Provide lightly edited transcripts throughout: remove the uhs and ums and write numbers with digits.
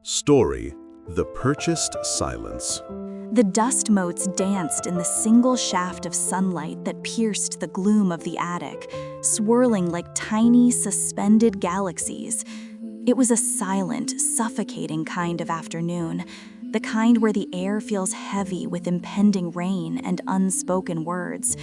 Story: The Purchased Silence. The dust motes danced in the single shaft of sunlight that pierced the gloom of the attic, swirling like tiny, suspended galaxies. It was a silent, suffocating kind of afternoon, the kind where the air feels heavy with impending rain and unspoken words.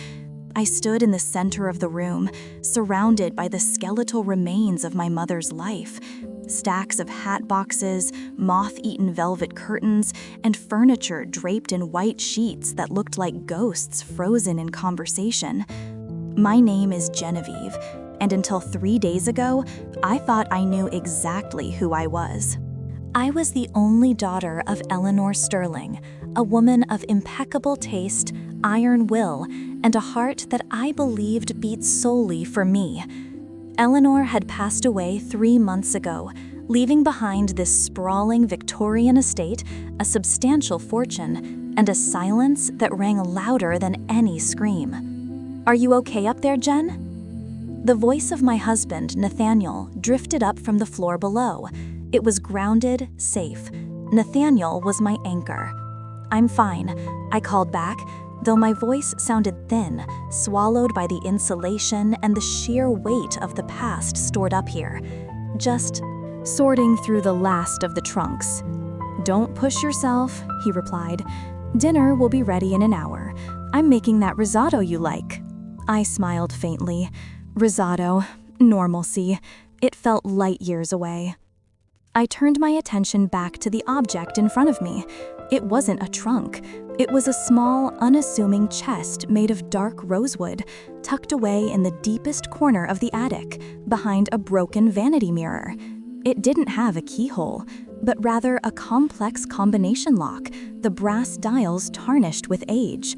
I stood in the center of the room, surrounded by the skeletal remains of my mother's life. Stacks of hat boxes, moth-eaten velvet curtains, and furniture draped in white sheets that looked like ghosts frozen in conversation. My name is Genevieve, and until 3 days ago, I thought I knew exactly who I was. I was the only daughter of Eleanor Sterling, a woman of impeccable taste, iron will, and a heart that I believed beat solely for me. Eleanor had passed away 3 months ago, leaving behind this sprawling Victorian estate, a substantial fortune, and a silence that rang louder than any scream. "Are you okay up there, Jen?" The voice of my husband, Nathaniel, drifted up from the floor below. It was grounded, safe. Nathaniel was my anchor. "I'm fine," I called back, though my voice sounded thin, swallowed by the insulation and the sheer weight of the past stored up here. "Just sorting through the last of the trunks." "Don't push yourself," he replied. "Dinner will be ready in an hour. I'm making that risotto you like." I smiled faintly. Risotto, normalcy. It felt light years away. I turned my attention back to the object in front of me. It wasn't a trunk. It was a small, unassuming chest made of dark rosewood, tucked away in the deepest corner of the attic, behind a broken vanity mirror. It didn't have a keyhole, but rather a complex combination lock, the brass dials tarnished with age.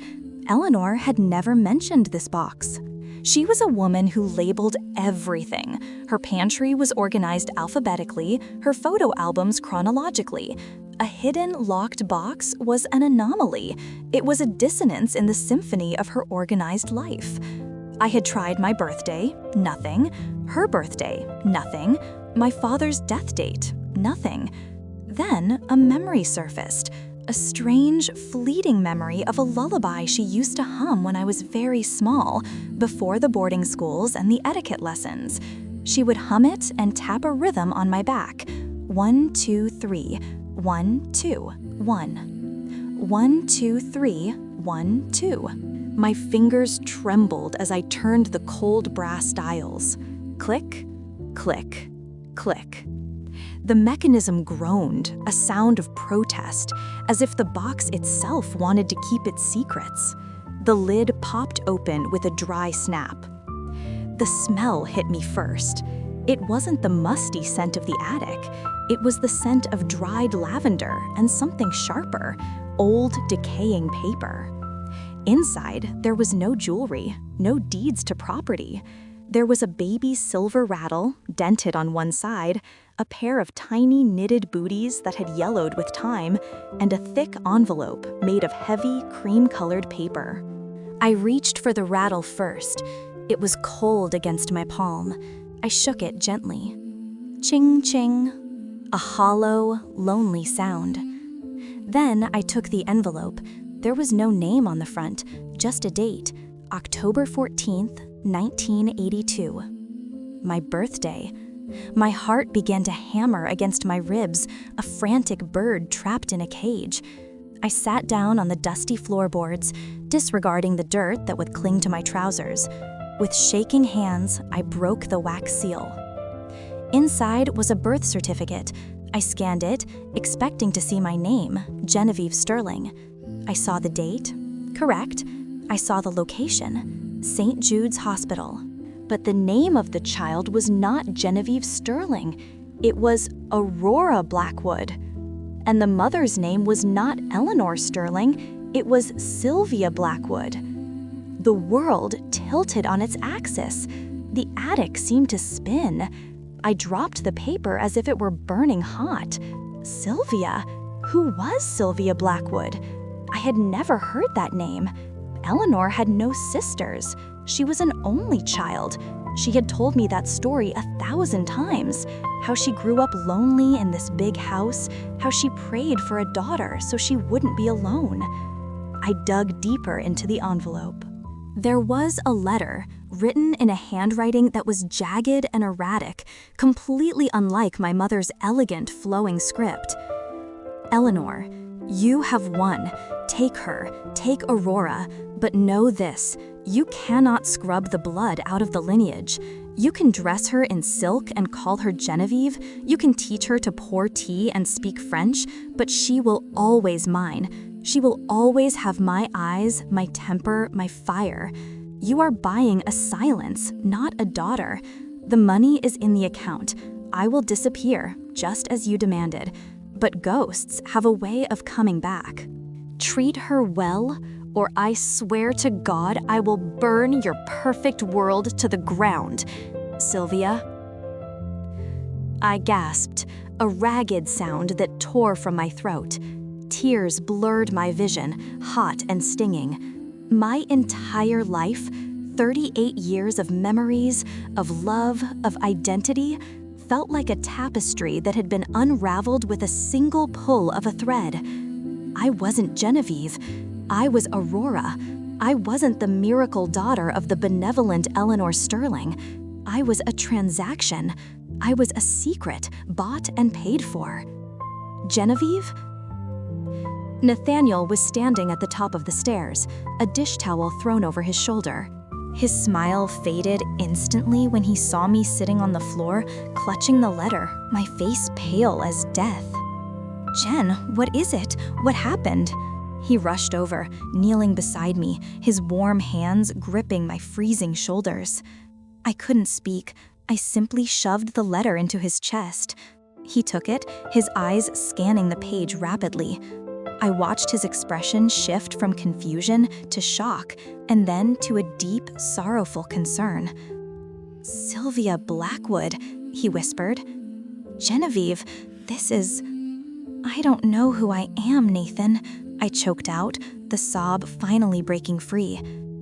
Eleanor had never mentioned this box. She was a woman who labeled everything. Her pantry was organized alphabetically, her photo albums chronologically. A hidden, locked box was an anomaly. It was a dissonance in the symphony of her organized life. I had tried my birthday, nothing. Her birthday, nothing. My father's death date, nothing. Then a memory surfaced. A strange, fleeting memory of a lullaby she used to hum when I was very small, before the boarding schools and the etiquette lessons. She would hum it and tap a rhythm on my back. 1, 2, 3, 1, 2, 1. 1, 2, 3, 1, 2. My fingers trembled as I turned the cold brass dials. Click, click, click. The mechanism groaned, a sound of protest, as if the box itself wanted to keep its secrets. The lid popped open with a dry snap. The smell hit me first. It wasn't the musty scent of the attic. It was the scent of dried lavender and something sharper, old, decaying paper. Inside, there was no jewelry, no deeds to property. There was a baby silver rattle, dented on one side, a pair of tiny knitted booties that had yellowed with time, and a thick envelope made of heavy, cream-colored paper. I reached for the rattle first. It was cold against my palm. I shook it gently. Ching-ching, a hollow, lonely sound. Then I took the envelope. There was no name on the front, just a date, October 14th, 1982. My birthday. My heart began to hammer against my ribs, a frantic bird trapped in a cage. I sat down on the dusty floorboards, disregarding the dirt that would cling to my trousers. With shaking hands, I broke the wax seal. Inside was a birth certificate. I scanned it, expecting to see my name, Genevieve Sterling. I saw the date. Correct. I saw the location, St. Jude's Hospital. But the name of the child was not Genevieve Sterling. It was Aurora Blackwood. And the mother's name was not Eleanor Sterling. It was Sylvia Blackwood. The world tilted on its axis. The attic seemed to spin. I dropped the paper as if it were burning hot. Sylvia? Who was Sylvia Blackwood? I had never heard that name. Eleanor had no sisters. She was an only child. She had told me that story 1,000 times. How she grew up lonely in this big house, how she prayed for a daughter so she wouldn't be alone. I dug deeper into the envelope. There was a letter written in a handwriting that was jagged and erratic, completely unlike my mother's elegant, flowing script. Eleanor, you have won. Take her, take Aurora, but know this, you cannot scrub the blood out of the lineage. You can dress her in silk and call her Genevieve, you can teach her to pour tea and speak French, but she will always mine. She will always have my eyes, my temper, my fire. You are buying a silence, not a daughter. The money is in the account. I will disappear, just as you demanded. But ghosts have a way of coming back. Treat her well, or I swear to God I will burn your perfect world to the ground. Sylvia? I gasped, a ragged sound that tore from my throat. Tears blurred my vision, hot and stinging. My entire life, 38 years of memories, of love, of identity, felt like a tapestry that had been unraveled with a single pull of a thread. I wasn't Genevieve. I was Aurora. I wasn't the miracle daughter of the benevolent Eleanor Sterling. I was a transaction. I was a secret, bought and paid for. Genevieve? Nathaniel was standing at the top of the stairs, a dish towel thrown over his shoulder. His smile faded instantly when he saw me sitting on the floor, clutching the letter, my face pale as death. Jen, what is it? What happened? He rushed over, kneeling beside me, his warm hands gripping my freezing shoulders. I couldn't speak. I simply shoved the letter into his chest. He took it, his eyes scanning the page rapidly. I watched his expression shift from confusion to shock, and then to a deep, sorrowful concern. Sylvia Blackwood, he whispered. Genevieve, this is... I don't know who I am, Nathan, I choked out, the sob finally breaking free.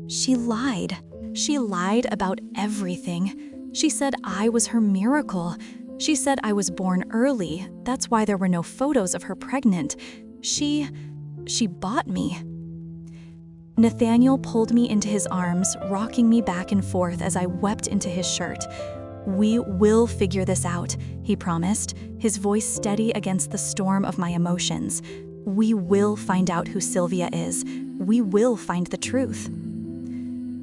She lied. She lied about everything. She said I was her miracle. She said I was born early. That's why there were no photos of her pregnant. She bought me. Nathaniel pulled me into his arms, rocking me back and forth as I wept into his shirt. We will figure this out, he promised, his voice steady against the storm of my emotions. We will find out who Sylvia is. We will find the truth.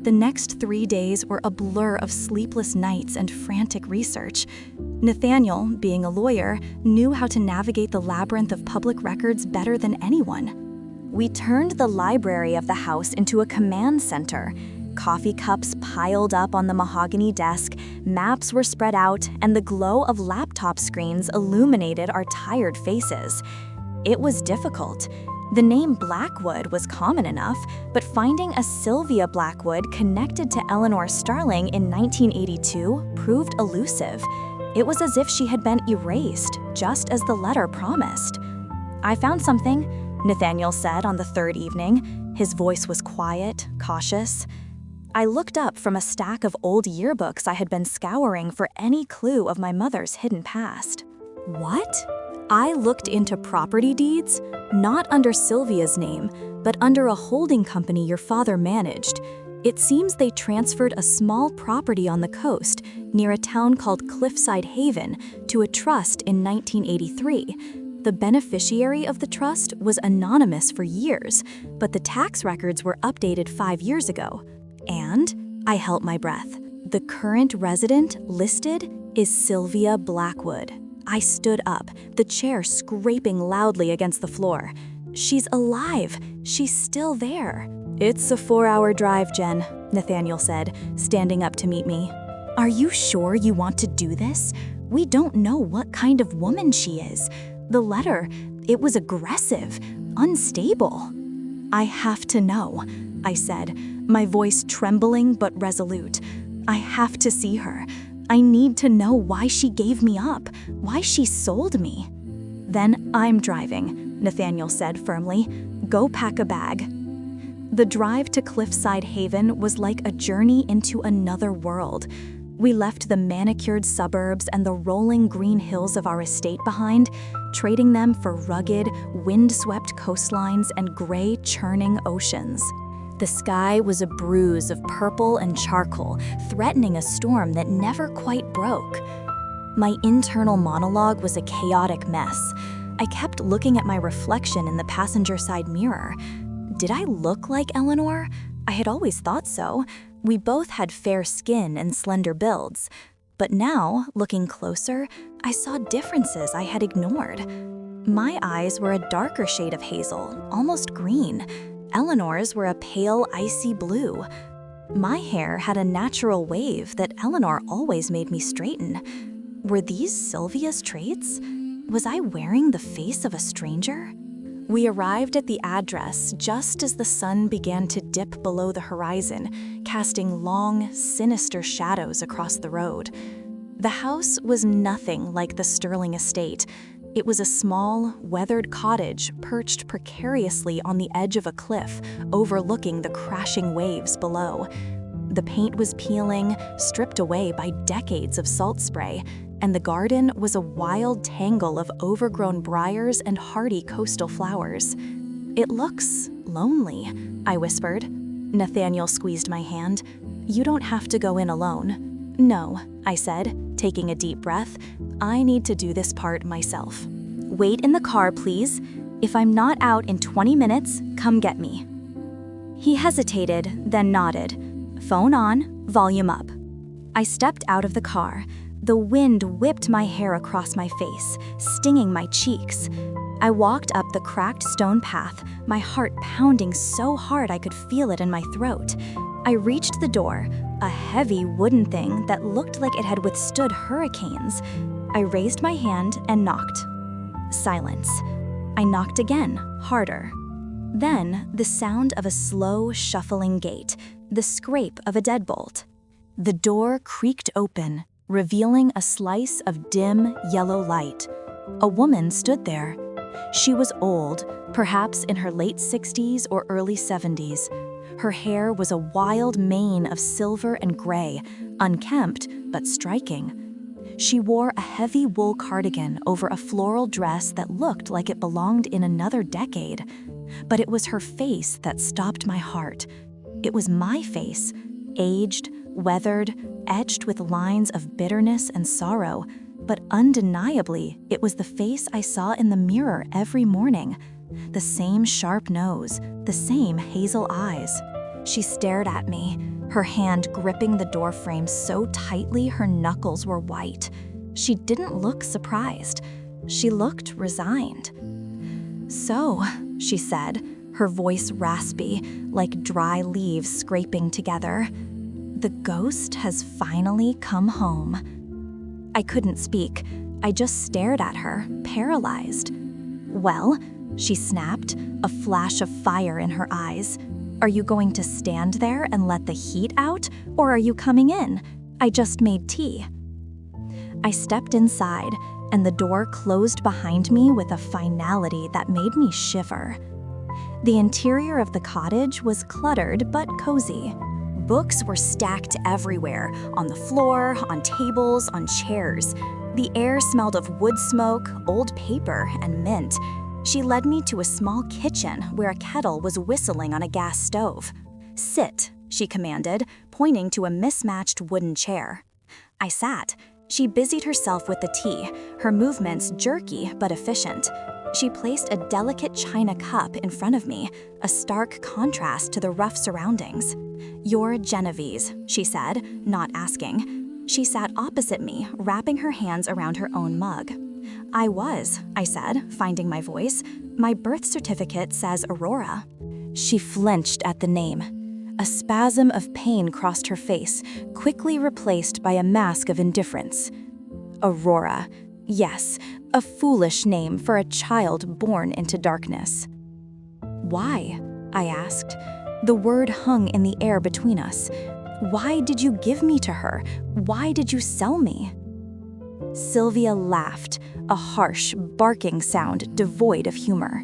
The next 3 days were a blur of sleepless nights and frantic research. Nathaniel, being a lawyer, knew how to navigate the labyrinth of public records better than anyone. We turned the library of the house into a command center. Coffee cups piled up on the mahogany desk, maps were spread out, and the glow of laptop screens illuminated our tired faces. It was difficult. The name Blackwood was common enough, but finding a Sylvia Blackwood connected to Eleanor Sterling in 1982 proved elusive. It was as if she had been erased, just as the letter promised. I found something, Nathaniel said on the third evening. His voice was quiet, cautious. I looked up from a stack of old yearbooks I had been scouring for any clue of my mother's hidden past. What? I looked into property deeds, not under Sylvia's name, but under a holding company your father managed. It seems they transferred a small property on the coast, near a town called Cliffside Haven, to a trust in 1983. The beneficiary of the trust was anonymous for years, but the tax records were updated 5 years ago. And, I held my breath, the current resident listed is Sylvia Blackwood. I stood up, the chair scraping loudly against the floor. She's alive. She's still there. It's a 4-hour drive, Jen, Nathaniel said, standing up to meet me. Are you sure you want to do this? We don't know what kind of woman she is. The letter, it was aggressive, unstable. I have to know, I said, my voice trembling but resolute. I have to see her. I need to know why she gave me up, why she sold me. Then I'm driving, Nathaniel said firmly. Go pack a bag. The drive to Cliffside Haven was like a journey into another world. We left the manicured suburbs and the rolling green hills of our estate behind, trading them for rugged, wind-swept coastlines and gray, churning oceans. The sky was a bruise of purple and charcoal, threatening a storm that never quite broke. My internal monologue was a chaotic mess. I kept looking at my reflection in the passenger side mirror. Did I look like Eleanor? I had always thought so. We both had fair skin and slender builds. But now, looking closer, I saw differences I had ignored. My eyes were a darker shade of hazel, almost green. Eleanor's were a pale, icy blue. My hair had a natural wave that Eleanor always made me straighten. Were these Sylvia's traits? Was I wearing the face of a stranger? We arrived at the address just as the sun began to dip below the horizon, casting long, sinister shadows across the road. The house was nothing like the Sterling estate. It was a small, weathered cottage perched precariously on the edge of a cliff, overlooking the crashing waves below. The paint was peeling, stripped away by decades of salt spray, and the garden was a wild tangle of overgrown briars and hardy coastal flowers. "It looks lonely," I whispered. Nathaniel squeezed my hand. "You don't have to go in alone." "No," I said, taking a deep breath. "I need to do this part myself." "Wait in the car, please. If I'm not out in 20 minutes, come get me." He hesitated, then nodded. "Phone on, volume up." I stepped out of the car. The wind whipped my hair across my face, stinging my cheeks. I walked up the cracked stone path, my heart pounding so hard I could feel it in my throat. I reached the door, a heavy wooden thing that looked like it had withstood hurricanes. I raised my hand and knocked. Silence. I knocked again, harder. Then the sound of a slow, shuffling gate, the scrape of a deadbolt. The door creaked open, revealing a slice of dim, yellow light. A woman stood there. She was old, perhaps in her late 60s or early 70s. Her hair was a wild mane of silver and gray, unkempt but striking. She wore a heavy wool cardigan over a floral dress that looked like it belonged in another decade. But it was her face that stopped my heart. It was my face, aged, weathered, etched with lines of bitterness and sorrow, but undeniably, it was the face I saw in the mirror every morning. The same sharp nose, the same hazel eyes. She stared at me, her hand gripping the doorframe so tightly her knuckles were white. She didn't look surprised. She looked resigned. "So," she said, her voice raspy, like dry leaves scraping together, "the ghost has finally come home." I couldn't speak. I just stared at her, paralyzed. "Well," she snapped, a flash of fire in her eyes, "are you going to stand there and let the heat out, or are you coming in? I just made tea." I stepped inside, and the door closed behind me with a finality that made me shiver. The interior of the cottage was cluttered but cozy. Books were stacked everywhere, on the floor, on tables, on chairs. The air smelled of wood smoke, old paper, and mint. She led me to a small kitchen where a kettle was whistling on a gas stove. "Sit," she commanded, pointing to a mismatched wooden chair. I sat. She busied herself with the tea, her movements jerky but efficient. She placed a delicate china cup in front of me, a stark contrast to the rough surroundings. "You're Genevieve's," she said, not asking. She sat opposite me, wrapping her hands around her own mug. "I was," I said, finding my voice. "My birth certificate says Aurora." She flinched at the name. A spasm of pain crossed her face, quickly replaced by a mask of indifference. Aurora. Yes, a foolish name for a child born into darkness. "Why?" I asked. The word hung in the air between us. "Why did you give me to her? Why did you sell me?" Sylvia laughed, a harsh, barking sound devoid of humor.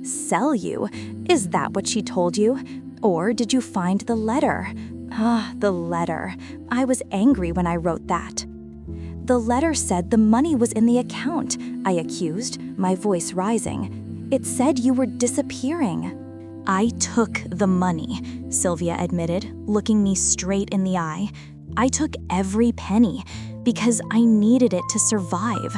"Sell you? Is that what she told you? Or did you find the letter? The letter. I was angry when I wrote that. The letter said the money was in the account, I accused, my voice rising. It said you were disappearing. I took the money, Sylvia admitted, looking me straight in the eye. I took every penny because I needed it to survive.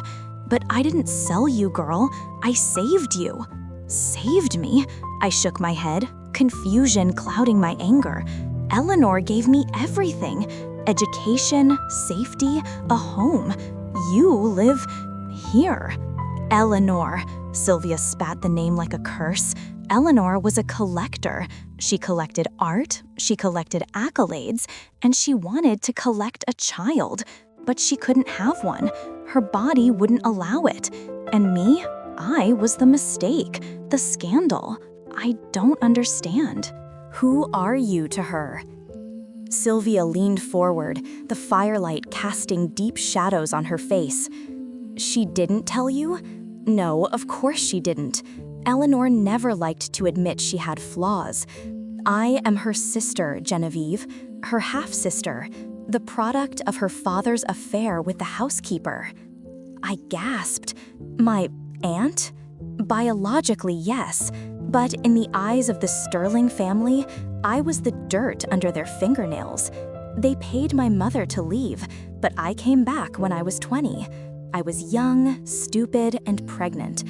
But I didn't sell you, girl. I saved you. Saved me? I shook my head, confusion clouding my anger. Eleanor gave me everything. Education, safety, a home. You live here. Eleanor. Sylvia spat the name like a curse. Eleanor was a collector. She collected art, she collected accolades, and she wanted to collect a child. But she couldn't have one. Her body wouldn't allow it. And me? I was the mistake, the scandal. I don't understand. Who are you to her? Sylvia leaned forward, the firelight casting deep shadows on her face. She didn't tell you? No, of course she didn't. Eleanor never liked to admit she had flaws. I am her sister, Genevieve, her half-sister, the product of her father's affair with the housekeeper. I gasped. My aunt? Biologically, yes, but in the eyes of the Sterling family, I was the dirt under their fingernails. They paid my mother to leave, but I came back when I was 20. I was young, stupid, and pregnant.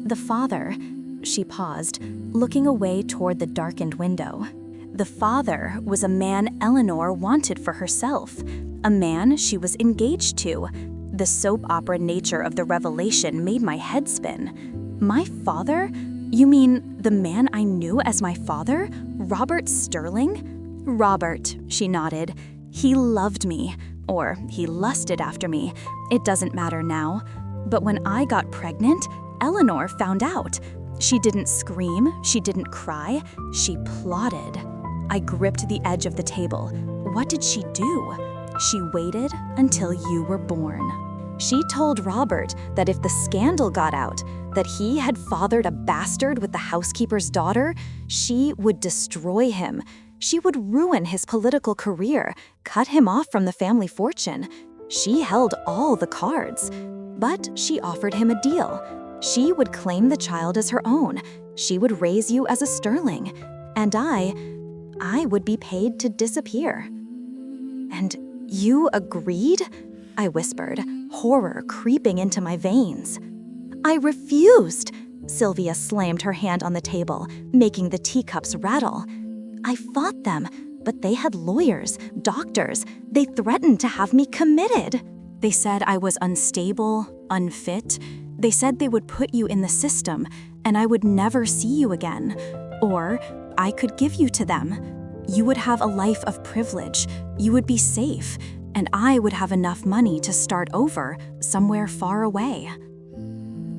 The father, she paused, looking away toward the darkened window. The father was a man Eleanor wanted for herself, a man she was engaged to. The soap opera nature of the revelation made my head spin. My father? You mean the man I knew as my father? Robert Sterling? Robert, she nodded. He loved me, or he lusted after me. It doesn't matter now. But when I got pregnant, Eleanor found out. She didn't scream, she didn't cry, she plotted. I gripped the edge of the table. What did she do? She waited until you were born. She told Robert that if the scandal got out, that he had fathered a bastard with the housekeeper's daughter, she would destroy him. She would ruin his political career, cut him off from the family fortune. She held all the cards. But she offered him a deal. She would claim the child as her own. She would raise you as a Sterling. And I would be paid to disappear. And you agreed? I whispered, horror creeping into my veins. I refused. Sylvia slammed her hand on the table, making the teacups rattle. I fought them, but they had lawyers, doctors. They threatened to have me committed. They said I was unstable, unfit. They said they would put you in the system, and I would never see you again. Or I could give you to them. You would have a life of privilege. You would be safe, and I would have enough money to start over somewhere far away.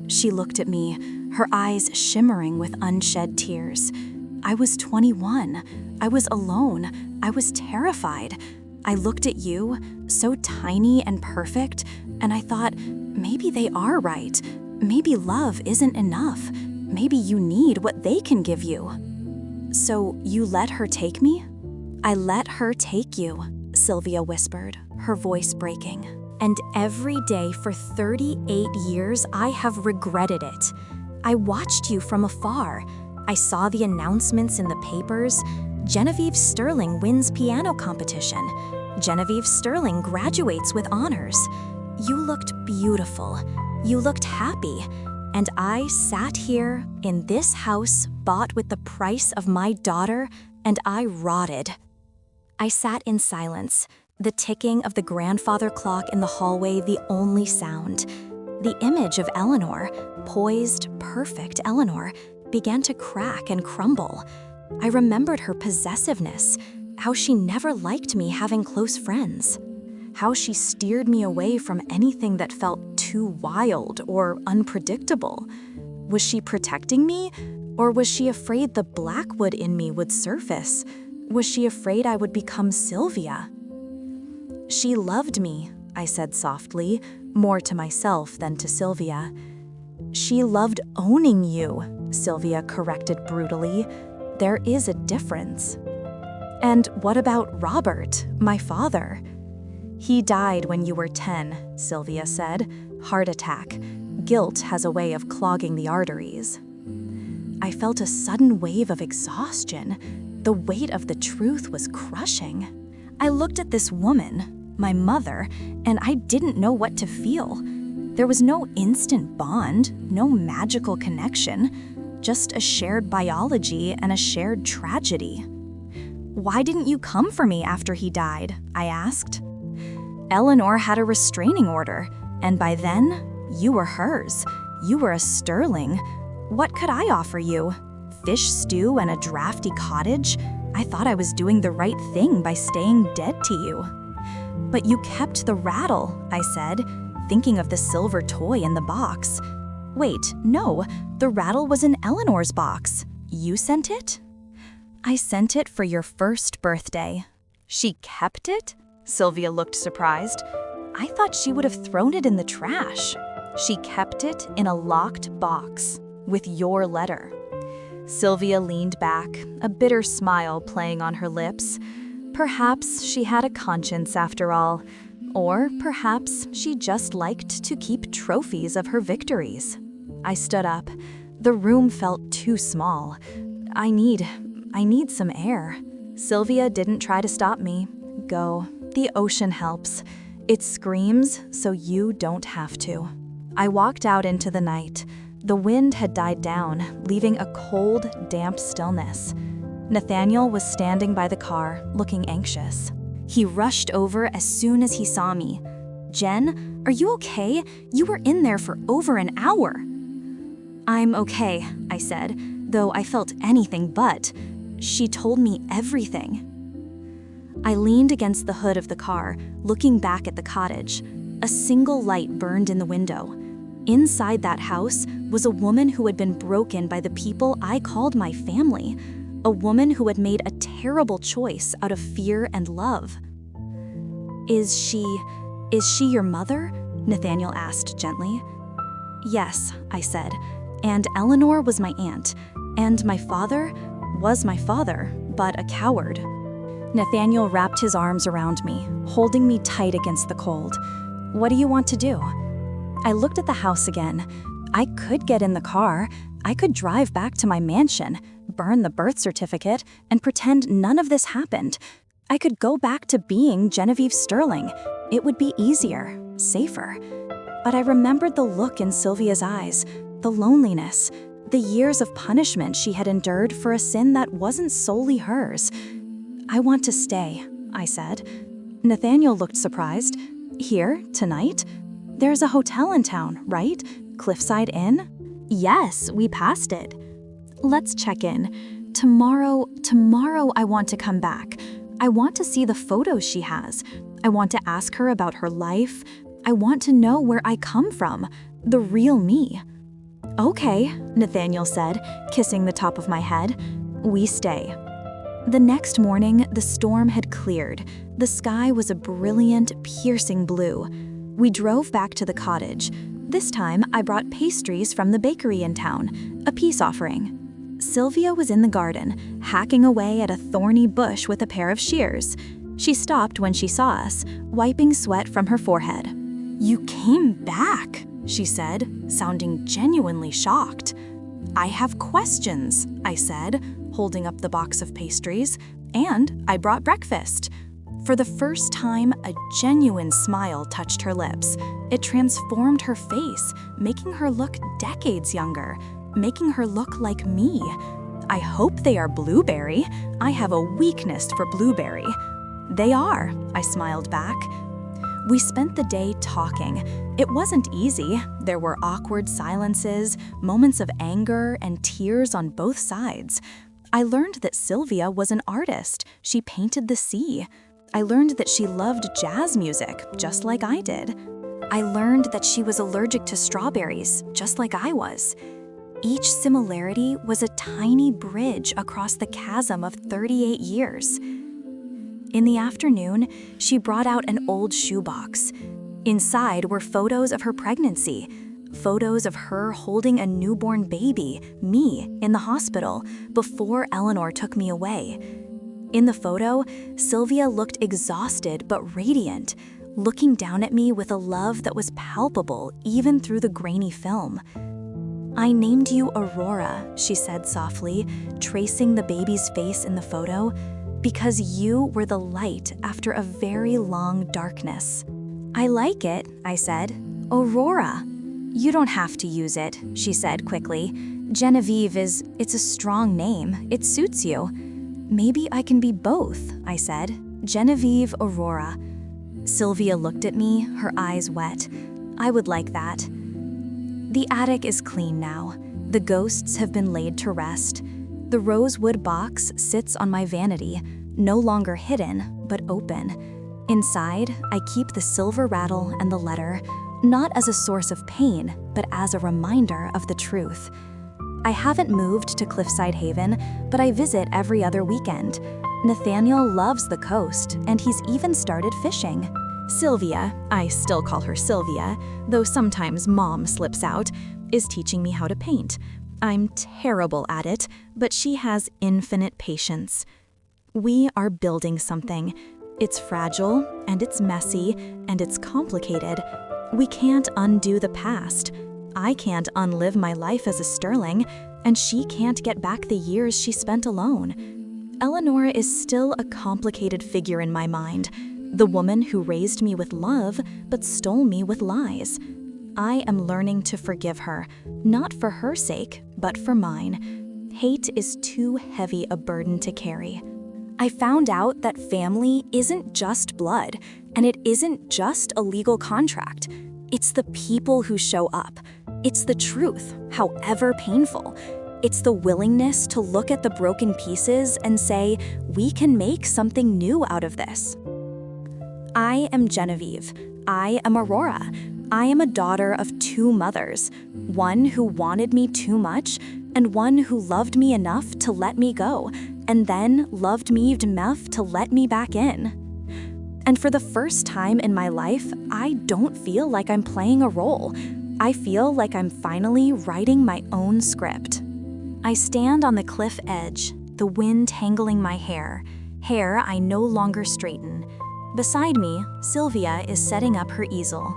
She looked at me, her eyes shimmering with unshed tears. I was 21. I was alone. I was terrified. I looked at you, so tiny and perfect, and I thought, maybe they are right. Maybe love isn't enough. Maybe you need what they can give you. So you let her take me? I let her take you, Sylvia whispered, her voice breaking. And every day for 38 years, I have regretted it. I watched you from afar. I saw the announcements in the papers. Genevieve Sterling wins piano competition. Genevieve Sterling graduates with honors. You looked beautiful. You looked happy. And I sat here in this house bought with the price of my daughter, and I rotted. I sat in silence, the ticking of the grandfather clock in the hallway the only sound. The image of Eleanor, poised, perfect Eleanor, began to crack and crumble. I remembered her possessiveness, how she never liked me having close friends, how she steered me away from anything that felt too wild or unpredictable. Was she protecting me, or was she afraid the Blackwood in me would surface? Was she afraid I would become Sylvia? She loved me, I said softly, more to myself than to Sylvia. She loved owning you, Sylvia corrected brutally. There is a difference. And what about Robert, my father? He died when you were 10, Sylvia said. Heart attack. Guilt has a way of clogging the arteries. I felt a sudden wave of exhaustion. The weight of the truth was crushing. I looked at this woman, my mother, and I didn't know what to feel. There was no instant bond, no magical connection, just a shared biology and a shared tragedy. Why didn't you come for me after he died? I asked. Eleanor had a restraining order, and by then, you were hers. You were a sterling. What could I offer you? Fish stew and a drafty cottage? I thought I was doing the right thing by staying dead to you. But you kept the rattle, I said, thinking of the silver toy in the box. Wait, no, the rattle was in Eleanor's box. You sent it? I sent it for your first birthday. She kept it? Sylvia looked surprised. I thought she would have thrown it in the trash. She kept it in a locked box with your letter. Sylvia leaned back, a bitter smile playing on her lips. Perhaps she had a conscience after all, or perhaps she just liked to keep trophies of her victories. I stood up. The room felt too small. I need some air. Sylvia didn't try to stop me. Go. The ocean helps. It screams so you don't have to. I walked out into the night. The wind had died down, leaving a cold, damp stillness. Nathaniel was standing by the car, looking anxious. He rushed over as soon as he saw me. Jen, are you okay? You were in there for over an hour. I'm okay, I said, though I felt anything but. She told me everything. I leaned against the hood of the car, looking back at the cottage. A single light burned in the window. Inside that house was a woman who had been broken by the people I called my family, a woman who had made a terrible choice out of fear and love. Is she your mother? Nathaniel asked gently. Yes, I said, and Eleanor was my aunt, and my father was my father, but a coward. Nathaniel wrapped his arms around me, holding me tight against the cold. What do you want to do? I looked at the house again. I could get in the car. I could drive back to my mansion, burn the birth certificate, and pretend none of this happened. I could go back to being Genevieve Sterling. It would be easier, safer. But I remembered the look in Sylvia's eyes, the loneliness, the years of punishment she had endured for a sin that wasn't solely hers. I want to stay, I said. Nathaniel looked surprised. Here, tonight? There's a hotel in town, right? Cliffside Inn? Yes, we passed it. Let's check in. Tomorrow I want to come back. I want to see the photos she has. I want to ask her about her life. I want to know where I come from, the real me. Okay, Nathaniel said, kissing the top of my head. We stay. The next morning, the storm had cleared. The sky was a brilliant, piercing blue. We drove back to the cottage. This time, I brought pastries from the bakery in town, a peace offering. Sylvia was in the garden, hacking away at a thorny bush with a pair of shears. She stopped when she saw us, wiping sweat from her forehead. You came back, she said, sounding genuinely shocked. I have questions, I said, holding up the box of pastries, and I brought breakfast. For the first time, a genuine smile touched her lips. It transformed her face, making her look decades younger, making her look like me. I hope they are blueberry. I have a weakness for blueberry. They are, I smiled back. We spent the day talking. It wasn't easy. There were awkward silences, moments of anger, and tears on both sides. I learned that Sylvia was an artist. She painted the sea. I learned that she loved jazz music, just like I did. I learned that she was allergic to strawberries, just like I was. Each similarity was a tiny bridge across the chasm of 38 years. In the afternoon, she brought out an old shoebox. Inside were photos of her pregnancy, photos of her holding a newborn baby, me, in the hospital, before Eleanor took me away. In the photo, Sylvia looked exhausted but radiant, looking down at me with a love that was palpable even through the grainy film. "I named you Aurora," she said softly, tracing the baby's face in the photo, "because you were the light after a very long darkness." "I like it," I said. "Aurora." "You don't have to use it," she said quickly. "Genevieve it's a strong name. It suits you." "Maybe I can be both," I said. "Genevieve Aurora." Sylvia looked at me, her eyes wet. "I would like that." The attic is clean now. The ghosts have been laid to rest. The rosewood box sits on my vanity, no longer hidden, but open. Inside, I keep the silver rattle and the letter, not as a source of pain, but as a reminder of the truth. I haven't moved to Cliffside Haven, but I visit every other weekend. Nathaniel loves the coast, and he's even started fishing. Sylvia, I still call her Sylvia, though sometimes Mom slips out, is teaching me how to paint. I'm terrible at it, but she has infinite patience. We are building something. It's fragile, and it's messy, and it's complicated. We can't undo the past. I can't unlive my life as a Sterling, and she can't get back the years she spent alone. Eleanor is still a complicated figure in my mind, the woman who raised me with love but stole me with lies. I am learning to forgive her, not for her sake, but for mine. Hate is too heavy a burden to carry. I found out that family isn't just blood, and it isn't just a legal contract. It's the people who show up. It's the truth, however painful. It's the willingness to look at the broken pieces and say, we can make something new out of this. I am Genevieve. I am Aurora. I am a daughter of two mothers, one who wanted me too much, and one who loved me enough to let me go, and then loved me enough to let me back in. And for the first time in my life, I don't feel like I'm playing a role. I feel like I'm finally writing my own script. I stand on the cliff edge, the wind tangling my hair I no longer straighten. Beside me, Sylvia is setting up her easel.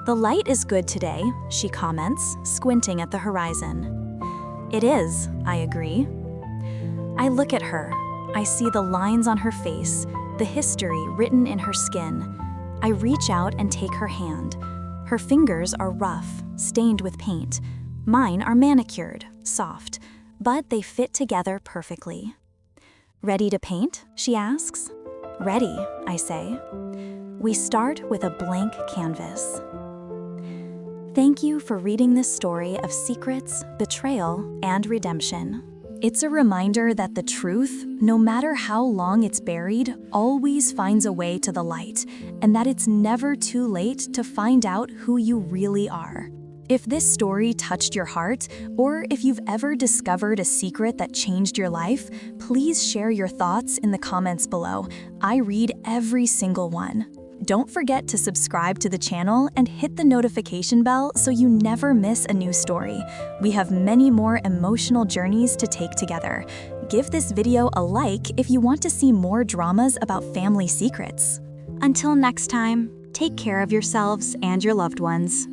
"The light is good today," she comments, squinting at the horizon. "It is," I agree. I look at her. I see the lines on her face, the history written in her skin. I reach out and take her hand. Her fingers are rough, stained with paint. Mine are manicured, soft, but they fit together perfectly. "Ready to paint?" she asks. "Ready," I say. We start with a blank canvas. Thank you for reading this story of secrets, betrayal, and redemption. It's a reminder that the truth, no matter how long it's buried, always finds a way to the light, and that it's never too late to find out who you really are. If this story touched your heart, or if you've ever discovered a secret that changed your life, please share your thoughts in the comments below. I read every single one. Don't forget to subscribe to the channel and hit the notification bell so you never miss a new story. We have many more emotional journeys to take together. Give this video a like if you want to see more dramas about family secrets. Until next time, take care of yourselves and your loved ones.